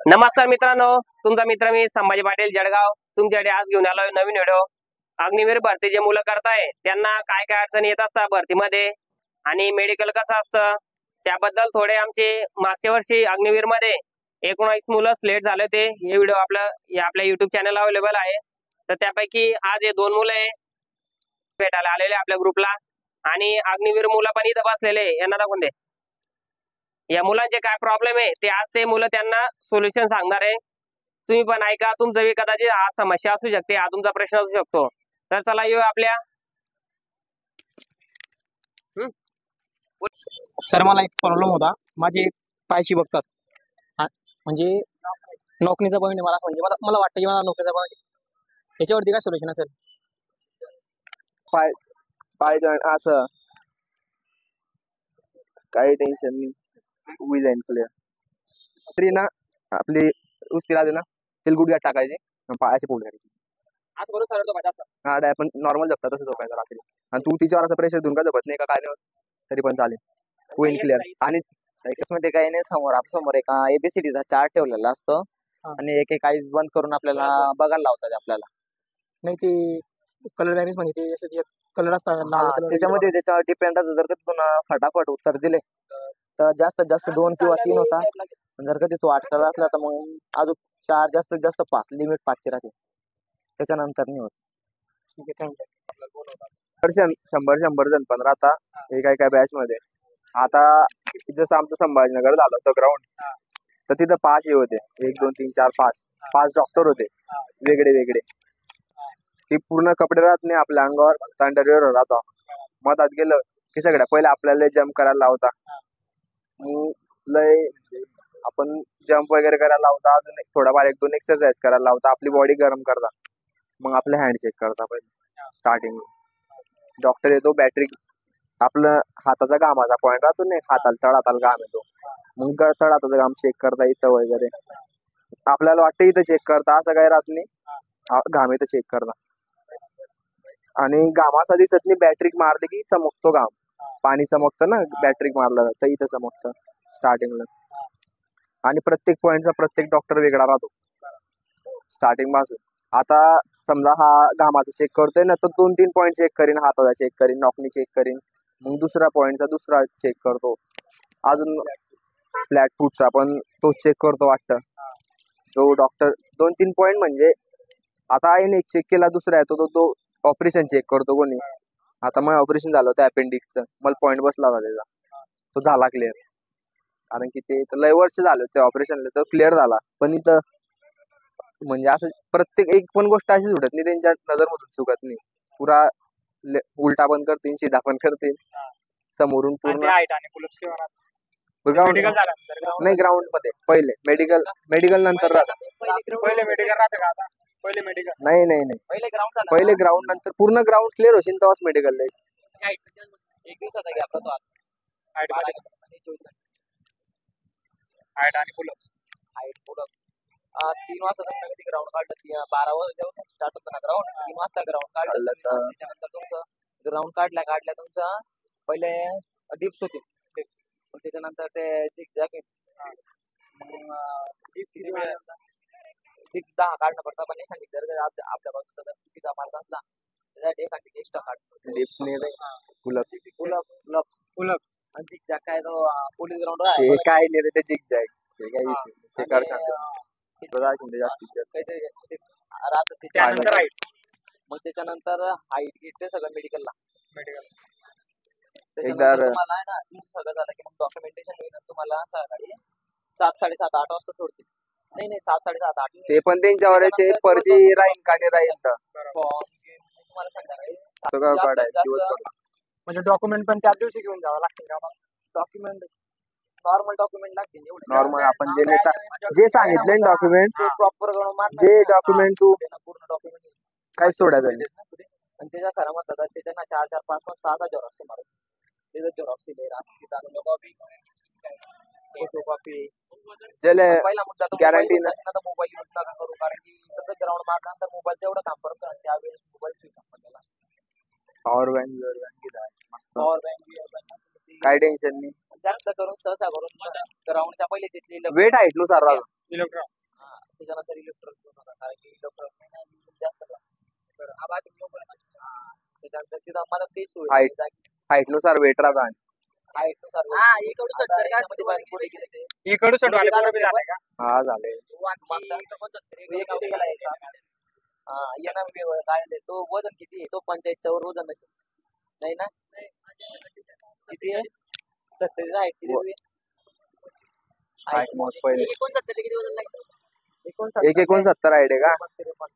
नमस्कार मित्रांनो, तुमचा मित्र मी संभाजी पाटील जळगाव तुमच्याकडे आज घेऊन आलोय नवीन व्हिडिओ। अग्निवीर भरती जे मुलं करताय त्यांना काय काय अडचणी येत असतात भरतीमध्ये आणि मेडिकल कसं असतं त्याबद्दल थोडे आमचे मागच्या वर्षी अग्निवीर मध्ये 19 मुलं सिलेक्ट झाले होते। हे व्हिडिओ आपल्या YouTube चॅनल अवेलेबल आहे। तर त्यापैकी आज हे 2 मुलं भेटायला आलेले आपल्या ग्रुपला आणि अग्निवीर मुलं पण इथं बसलेले यांना दाखवून दे। या मुलांचे काय प्रॉब्लेम आहे ते आज ते मुलं त्यांना सोल्युशन सांगणार आहे। तुम्ही पण ऐका, तुमचं बी कदाचित हा समस्या असू शकते, हा तुमचा प्रश्न असू शकतो। तर चला येऊ आपल्या सर मला एक प्रॉब्लेम होता, माझे पायची बघतात म्हणजे नोकरीचा पॉईंट आहे मला, म्हणजे मला वाटतं की मला नोकरीचा पॉईंट आहे। याच्यावरती काय सोल्युशन असेल? पाय जॉईंट असं काही टेन्शन नाही, उभी जाईल क्लिअर। तरी ना आपली उसकी राहते ना, तेल गुडघ्यात टाकायचे पायाचे पोट घ्यायचे असं बरोबर सरळ झोपायचं असं? हा, आपण नॉर्मल जपतात तसं झोपायचं असेल आणि तू तिच्यावर असं प्रेशर देऊन का झोपत नाही का काय नाही तरी पण चालेल, होईल क्लिअर। आणि मध्ये काही नाही, समोर एक एबीसीडीचा चार्ट ठेवलेला असतो आणि एक एक आईज बंद करून आपल्याला बघायला लावतात आपल्याला। नाही ते कलर डायरीज म्हणजे ते असे कलर असतात त्याच्यामध्ये त्याच्यावर डिपेंड असतं, जर का तुम्ही फटाफट उत्तर दिले तर जास्तीत जास्त 2 किंवा 3 होता, जर कधी तो 8 करत असला तर मग अजून 4 जास्तीत जास्त 5 लिमिट 5 ची राहते, त्याच्यानंतर नाही होत। ठीक आहे, 100 जण पण राहता हे काय बॅच मध्ये। आता जसं आमचं संभाजीनगर झालं होतं ग्राउंड, तर तिथं 5 हे होते, 1 2 3 4 5 डॉक्टर होते वेगळे वेगळे। की पूर्ण कपडे राहत नाही आपल्या अंगावर, अंडरवेअर राहतो। मधात गेलं की सगळ्या पहिले आपल्याला जम्प करायला लावता, लय आपण जम्प वगैरे करायला लावता, अजून थोडाफार 1 2 एक्सरसाइज करायला लावता, आपली बॉडी गरम करता, मग आपले हँड चेक करता पहिले स्टार्टिंग। डॉक्टर येतो, बॅटरी आपलं हाताचा घामाचा पॉईंट राहतो नाही, तळहाताला घाम येतो, मग तळहाताचा घाम चेक करता इथं वगैरे। आपल्याला वाटतं इथं चेक करता, असं काही राहत नाही, घाम इथं चेक करता। आणि घामाचा दिसत नाही, बॅटरी मारली की चमकतो घाम, पाणी चमकतं ना बॅटरी मारलं तर इथं चमकतं स्टार्टिंगला। आणि प्रत्येक पॉईंटचा प्रत्येक डॉक्टर वेगळा राहतो स्टार्टिंग पासून। आता समजा हा घामाचा चेक करतोय ना, तर 2 3 पॉईंट चेक करीन, हाताचा चेक करीन, नॉकनी चेक करीन, मग दुसरा पॉईंटचा दुसरा चेक करतो, अजून फ्लॅट फूटचा पण तो चेक करतो वाटतं तो डॉक्टर। 2 3 पॉईंट म्हणजे आता आईने एक चेक केला, दुसरा येतो तो ऑपरेशन चेक करतो कोणी। आता मग ऑपरेशन झालं होतं अपेंडिक्सचं, मला पॉईंट बसला होता त्याचा, तो झाला क्लिअर, कारण की ते लय वर्ष झालं ते ऑपरेशनला, तर क्लिअर झाला। पण इथं म्हणजे असं प्रत्येक एक पण गोष्ट अशी सुटत नाही त्यांच्या नजरमधून, चुकत नाही, पुरा उलटा पण करतील सीधा पण करतील समोरून पूर्ण। नाही, ग्राउंड मध्ये पहिले मेडिकल नंतर राहतं। नाही नाही नाही, पहिले ग्राउंड नंतर पूर्ण ग्राउंड क्लिअर होशील तेव्हाच मेडिकल द्यायचं। एक दिवसाचा गॅप राहतो हाईट आणि पुलअप 3 वाजता तुम्ही ग्राउंड काढलं, 12 वाजता स्टार्ट होतं ना ग्राउंड, 3 वाजता ग्राउंड काढलं, त्याच्यानंतर तुमचं ग्राउंड काढल्या तुमचा पहिले डिप्स होते, त्याच्यानंतर ते झिगझॅग डिप्स 10 काढणं पडतं, पण एखादी जर आपल्या बाजूचा जर चुकीचा मार्ग असला त्यासाठी एखादी एक्स्ट्रा काढतो। डिप्स नाही, पुलअप आणि झिगझॅग काय तो पोलीस ग्राउंड ते काय नाही रे, ते झिगझॅग ते काय विषय ते कर सांगते जास्तीत जास्त। त्यानंतर हाईट, मग त्याच्यानंतर हाईट घेते सगळं मेडिकलला। एकदा तुम्हाला आहे ना सगळं झालं की मग डॉक्युमेंटेशन होईल, तुम्हाला सकाळी 7 7:30 8 वाजता सोडतील। नाही 7 7:30 8 ते पण त्यांच्यावर आहे, ते परजी राहील का नाही राहील तर तुम्हाला संध्याकाळी म्हणजे डॉक्युमेंट पण त्याच दिवशी घेऊन जावं लागतील का? डॉक्युमेंट नॉर्मल डॉक्युमेंट लागतील, नॉर्मल आपण जे सांगितले डॉक्युमेंट, प्रॉपर जे डॉक्युमेंट तू पूर्ण डॉक्युमेंट काय सोडायचं नाही। आणि त्याच्या खरं म्हणतात त्याच्या ना 4 4 5 5 6 झेरॉक्स मारून त्याचं झेरॉक्स कॉपी चले पहिला मुद्दा गॅरंटी मोबाईल यूज नका करू, कारण की ग्राउंड मारल्यानंतर मोबाईल जेवढं काम करतो त्यावेळेस मोबाईल स्विच ऑफ केला। पॉवर बँक मस्त, पॉवर बँक काय टेन्शन नाही। जास्त करून सहसा करून ग्राउंडच्या पहिले तिथली वेट हाईट नुसार राहतो, त्याच्यानंतर इलेक्ट्रॉनिक होता कारण की इलेक्ट्रॉनिक जास्त का तर आवाज त्याच्यानंतर तिथं मला ते सोय Height. हाईट नुसार वेट राहता इकडून हा झाले तो वजन किती आहे तो 45 वर वजन नसेल नाही ना किती आहे 70 आहे किती हाईट मोज पहिले 69 किती वजन लागतं 169 हाईट आहे का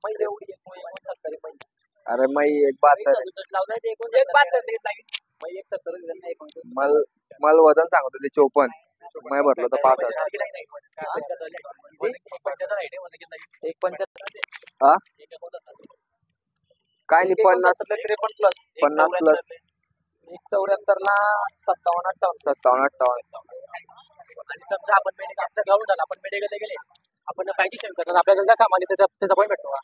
पहिले एवढी 69 पहिले अरे मैं 172 लावलाय ते 172 मग 170 मल वजन सांगतो ते 54 मैं भरलो तर 65 हा काय नाही 50 प्लस 74 ला 57 आणि समजा आपण आपल्या ग्राउंड झाला आपण मेडिकलला गेले आपण पायची शेविंग करतात आपल्याला जर काम आली त्याचा पॉईंट भेटतो का?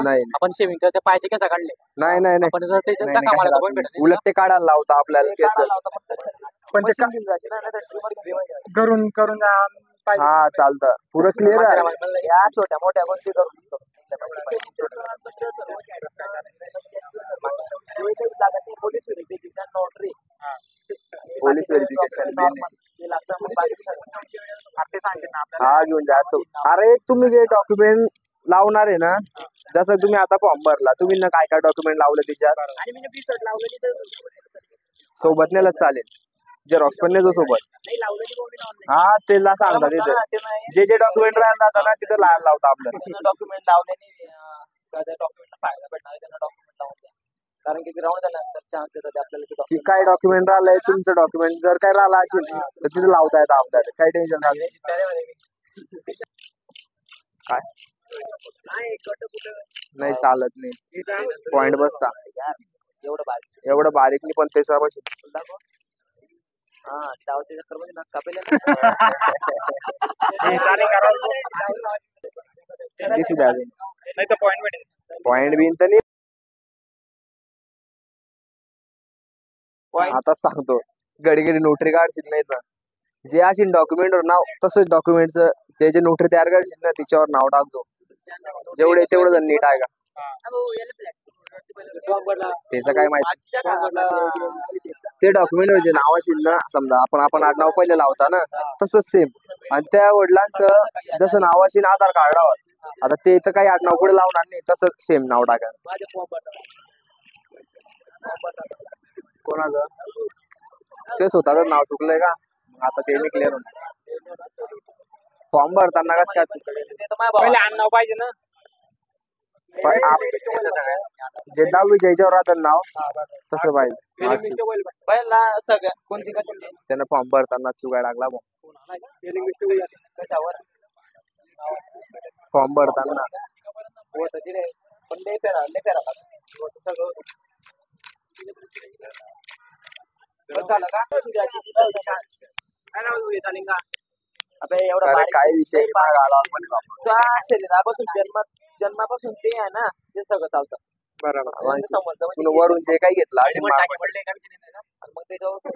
नाही आपण शेविंग करते पायचे केस काढले नाही नाही नाही आपण जर त्याच्या नाही, कामाला नाही, पॉईंट भेटत उलट ते काढायला लावता आपल्याला केस पण ते करून हा चालतं पुरं क्लिअर आहे या छोट्या मोठ्या गोष्टी करू शकतो police verification notary police verification हा घेऊन जा असं अरे तुम्ही जे डॉक्युमेंट लावणार आहे ना जसं तुम्ही आता फॉर्म भरला तुम्ही ना काय काय डॉक्युमेंट लावलं त्याच्यात आणि मी रिसर्च लावलं तिथं सोबत नेलं चालेल जेरॉक्स पण नेतो सोबत नाही लावलं हा त्याला सांगता तिथं जे जे डॉक्युमेंट राहिला जातं ना तिथं लावता आपल्याला डॉक्युमेंट लावल्याने त्या डॉक्युमेंटला फायदा भेटणार त्यांना डॉक्युमेंट लावून द्या कारण की ग्राउंड झाल्यानंतर चान्स देतात आपल्याला ते की काय डॉक्युमेंट राहिलंय तुमचं डॉक्युमेंट जर काय राहिलं असेल तर तिथे लावता येतं आपल्याला काही टेन्शन नाही काय नाही चालत नाही पॉइंट बसता एवढं बारीकली पण ते सर्व हा डावच्या चक्कर मध्ये नस कापेल दिसू द्या नाही तर पॉईंट भेटेल पॉइंट बिन तर नाही आता सांगतो घडी घडी नोटरी काढशील नाही ना जे असेल डॉक्युमेंटवर नाव तसंच डॉक्युमेंटचं ते जे नोटरी तयार करशील ना तिच्यावर नाव टाकतो जेवढे तेवढं नीट आहे का त्याचं काय माहिती ते डॉक्युमेंट जे नाव असेल ना समजा आपण आडनाव पहिले लावता ना तसंच सेम आणि त्या वडिलांचं जसं नाव असेल आधार कार्डावर आता ते तर काही आडनाव पुढे लावणार नाही तसंच सेम नाव टाका कोणाचं ते स्वतःच नाव चुकलंय का आता ते मी क्लिअर होणार फॉर्म भरताना कसं काय पहिले नाव पाहिजे ना जे 10वीच्या याच्यावर राहतं नाव तसं पाहिजे पहिला सगळ्या कोणती कशाची त्यानं फॉर्म भरताना चुकायला लागला कशावर फॉर्म भरताना होत तिथे पण लय फेरा सगळं झालं का आता एवढा अरे काय विषय त्या शरीरापासून जन्मापासून ते आहे ना ते सगळं चालतं बरोबर समजलं तुला वरून जे काही घेतलं असेल मग त्याच्यावर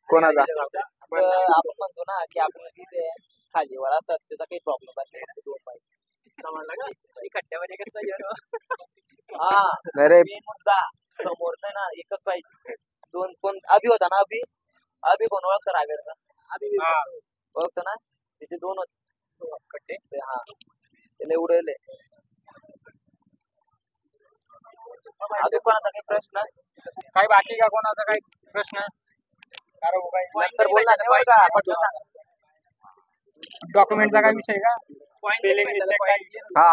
कोणाचा आपण म्हणतो ना की आपल्याला तिथे खाली वर असतात त्याचा काही प्रॉब्लेम नाही दोन पाहिजे हा अरे मुद्दा समोरचा ना एकच पाहिजे दोन कोण अभि होता ना अभि कोण ओळखता रावेरचा ओळखतो ना त्याचे दोन होते हा त्याला उडवले अजून कोणाचा काही प्रश्न काय बाकी का कोणाचा काही प्रश्न नंतर बोलणार डॉक्युमेंटचा काय विषय का स्पेलिंग मिस्टेक काय हा